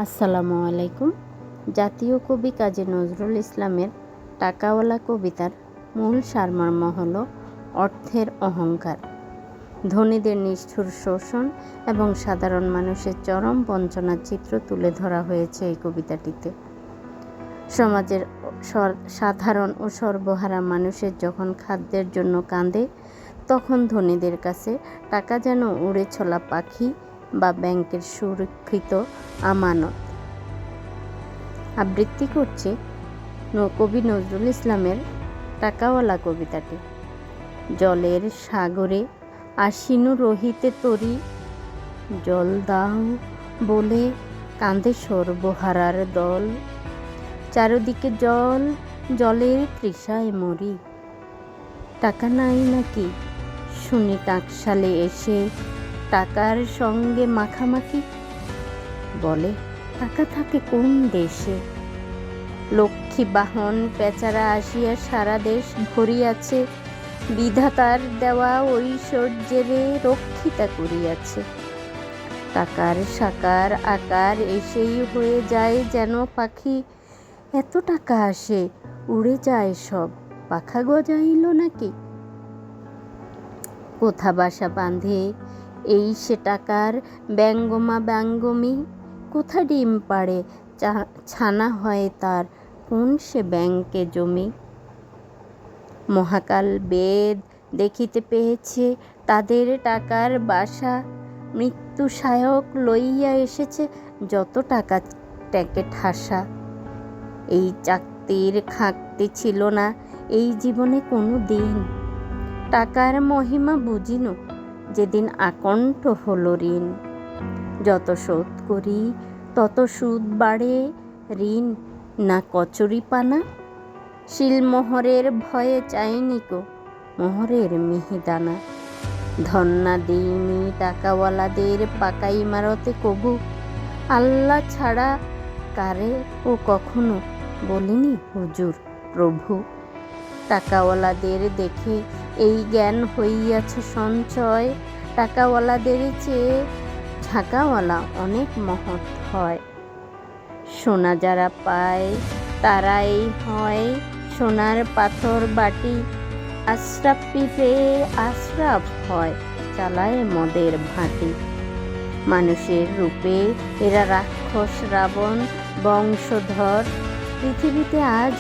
আসসালামু আলাইকুম। জাতীয় কবি কাজী নজরুল ইসলামের টাকাওয়ালা কবিতার মূল সারমর্ম হল অর্থের অহংকার, ধনীদের নিষ্ঠুর শোষণ এবং সাধারণ মানুষের চরম বঞ্চনার চিত্র তুলে ধরা হয়েছে এই কবিতাটিতে। সমাজের সাধারণ ও সর্বহারা মানুষের যখন খাদ্যের জন্য কাঁদে, তখন ধনীদের কাছে টাকা যেন উড়ে চলা পাখি বা ব্যাংকের সুরক্ষিত আমানত। আবৃত্তি করছে কবি নজরুল ইসলামের টাকাওয়ালা কবিতাটি। জলের সাগরে আশিনু রহিতে তরি, জল দাও বলে কাঁদে সর্বহারার দল। চারদিকে জল, জলের তৃষায় মরি, টাকা নাই নাকি শুনি টাকশালে এসে টাকার সঙ্গে মাখামাখি। বলে টাকা থাকে কোন দেশে, লক্ষ্মী বাহন পেচারা আসিয়া সারা দেশ ভরিয়াছে, বিধাতার দেওয়া ঐশ্বর্যেরে রক্ষিতা করিয়াছে। টাকার সাকার আকার এসেই হয়ে যায় যেন পাখি, এত টাকা আসে উড়ে যায় সব, পাখা গজাইল নাকি। কোথা বাসা বাঁধে এই সে টাকার ব্যঙ্গমা ব্যঙ্গমী, কোথা ডিম পাড়ে ছানা হয় তার কোন সে ব্যাংকে জমি। মহাকাল বেদ দেখিতে পেয়েছে তাদের টাকার বাসা, মৃত্যু সায়ক লইয়া এসেছে যত টাকা ট্যাকে ঠাসা। এই চাকতির খাকতি ছিল না এই জীবনে কোনো দিন, টাকার মহিমা বুঝিনু যেদিন আকণ্ঠ হলো ঋণ। যত শোধ করি তত সুদ বাড়ে, ঋণ না কচুরি পানা। শিলমোহরের ভয়ে চাইনি কো মোহরের মিহিদানা। ধন্না দিইনি টাকাওয়ালাদের পাকা ইমারতে কবু, আল্লাহ ছাড়া কারে ও কখনো বলিনি হুজুর প্রভু। টাকাওয়ালাদের দেখে এই জ্ঞান হইয়াছে সঞ্চয়, টাকাওয়ালাদের চেয়ে ঝাঁকাওয়ালা অনেক মহৎ হয়। সোনা যারা পায় তারাই হয় সোনার পাথর বাটি, আশরাফ পেয়ে আশরাফ হয় চালায় মদের ভাঁটি। মানুষের রূপে এরা রাক্ষস রাবণ বংশধর, পৃথিবীতে আজ